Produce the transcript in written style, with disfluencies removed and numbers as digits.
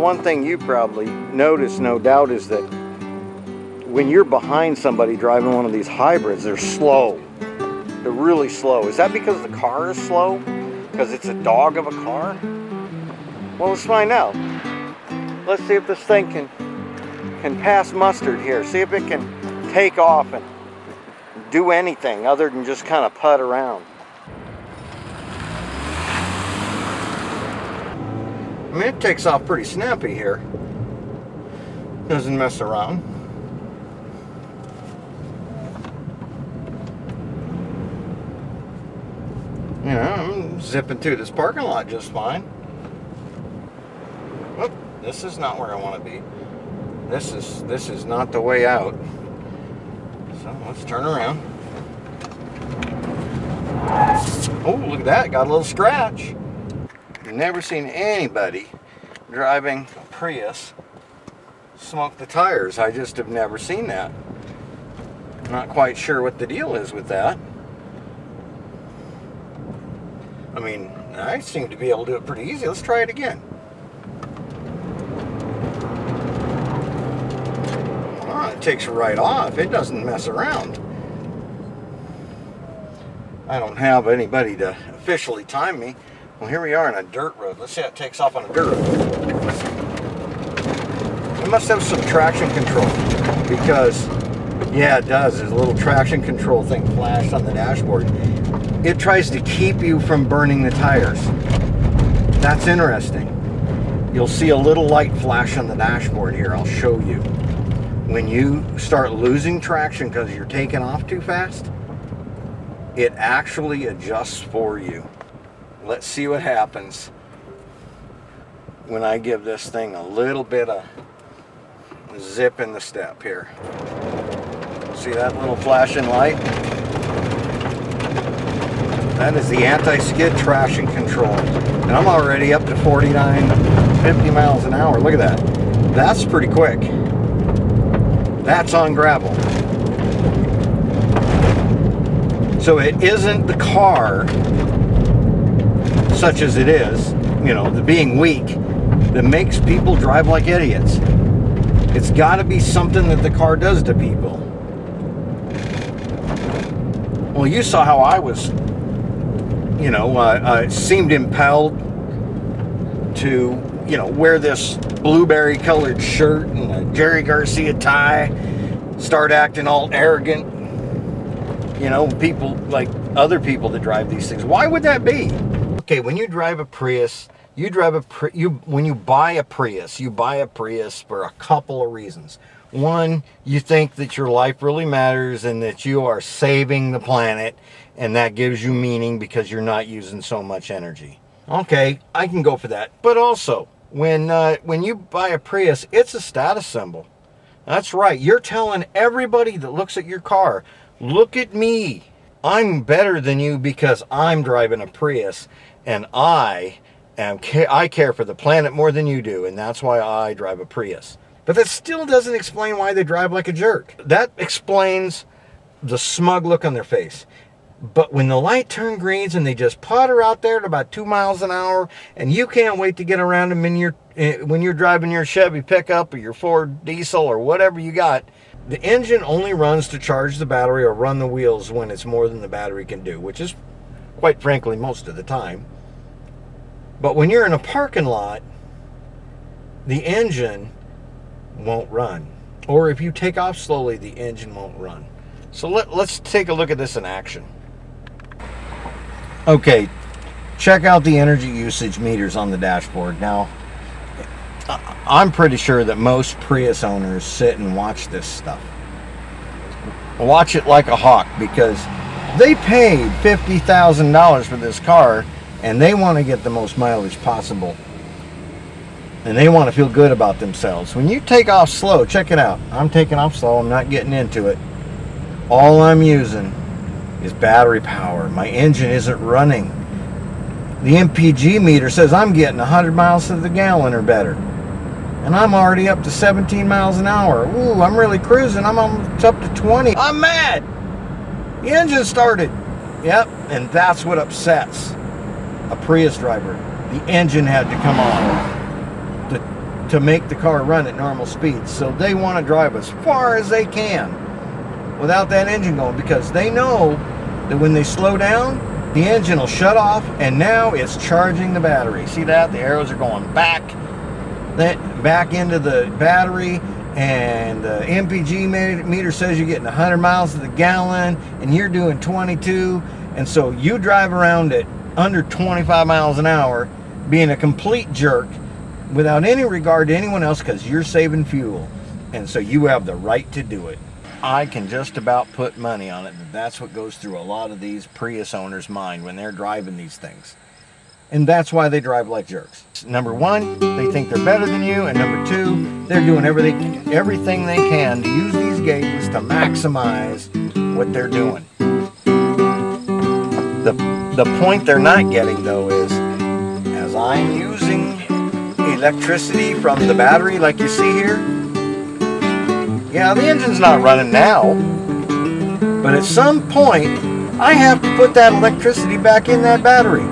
one thing you probably noticed, no doubt, is that when you're behind somebody driving one of these hybrids, they're slow. They're really slow. Is that because the car is slow? Because it's a dog of a car? Well, let's find out. Let's see if this thing can pass mustard here. See if it can take off and do anything other than just kind of putt around. I mean, it takes off pretty snappy here. Doesn't mess around. You know, I'm zipping through this parking lot just fine. Oh, this is not where I want to be. This is not the way out. So let's turn around. Oh, look at that, got a little scratch. Never seen anybody driving a Prius smoke the tires. I just have never seen that. Not quite sure what the deal is with that. I mean, I seem to be able to do it pretty easy. Let's try it again. Oh, it takes right off. It doesn't mess around. I don't have anybody to officially time me. Well, here we are on a dirt road. Let's see how it takes off on a dirt road. It must have some traction control because, yeah, it does. There's a little traction control thing flashed on the dashboard. It tries to keep you from burning the tires. That's interesting. You'll see a little light flash on the dashboard here. I'll show you. When you start losing traction because you're taking off too fast, it actually adjusts for you. Let's see what happens when I give this thing a little bit of zip in the step here. See that little flashing light? That is the anti-skid traction control. And I'm already up to 49, 50 miles an hour. Look at that. That's pretty quick. That's on gravel. So it isn't the car, such as it is, you know, the being weak, that makes people drive like idiots. It's got to be something that the car does to people. Well, you saw how I was, you know, seemed impelled to, you know, wear this blueberry colored shirt and a Jerry Garcia tie, start acting all arrogant. You know, people like other people that drive these things. Why would that be? Okay, when you drive a Prius, when you buy a Prius, you buy a Prius for a couple of reasons. One, you think that your life really matters and that you are saving the planet, and that gives you meaning because you're not using so much energy. Okay, I can go for that. But also, when you buy a Prius, it's a status symbol. That's right. You're telling everybody that looks at your car, look at me. I'm better than you because I'm driving a Prius, and I care for the planet more than you do, and that's why I drive a Prius. But that still doesn't explain why they drive like a jerk. That explains the smug look on their face. But when the light turns green and they just putter out there at about 2 miles an hour, and you can't wait to get around them when you're driving your Chevy pickup or your Ford diesel or whatever you got, the engine only runs to charge the battery or run the wheels when it's more than the battery can do, which is, quite frankly, most of the time. But when you're in a parking lot, the engine won't run. Or if you take off slowly, the engine won't run. So let's take a look at this in action. Okay, check out the energy usage meters on the dashboard. Now, I'm pretty sure that most Prius owners sit and watch this stuff. Watch it like a hawk, because they paid $50,000 for this car and they want to get the most mileage possible. And they want to feel good about themselves. When you take off slow, check it out. I'm taking off slow. I'm not getting into it. All I'm using is battery power. My engine isn't running. The MPG meter says I'm getting 100 miles to the gallon or better. And I'm already up to 17 miles an hour. Ooh, I'm really cruising. I'm almost up to 20. I'm mad. The engine started. Yep, and that's what upsets a Prius driver. The engine had to come on to make the car run at normal speeds. So they want to drive as far as they can without that engine going, because they know that when they slow down, the engine will shut off, and now it's charging the battery. See that? The arrows are going back into the battery, and the MPG meter says you're getting 100 miles to the gallon, and you're doing 22, and so you drive around at under 25 miles an hour, being a complete jerk without any regard to anyone else, because you're saving fuel, and so you have the right to do it. I can just about put money on it that that's what goes through a lot of these Prius owners' mind when they're driving these things. And that's why they drive like jerks. Number one, they think they're better than you, and number two, they're doing everything they can to use these gauges to maximize what they're doing. The point they're not getting, though, is as I'm using electricity from the battery like you see here, yeah, the engine's not running now, but at some point I have to put that electricity back in that battery.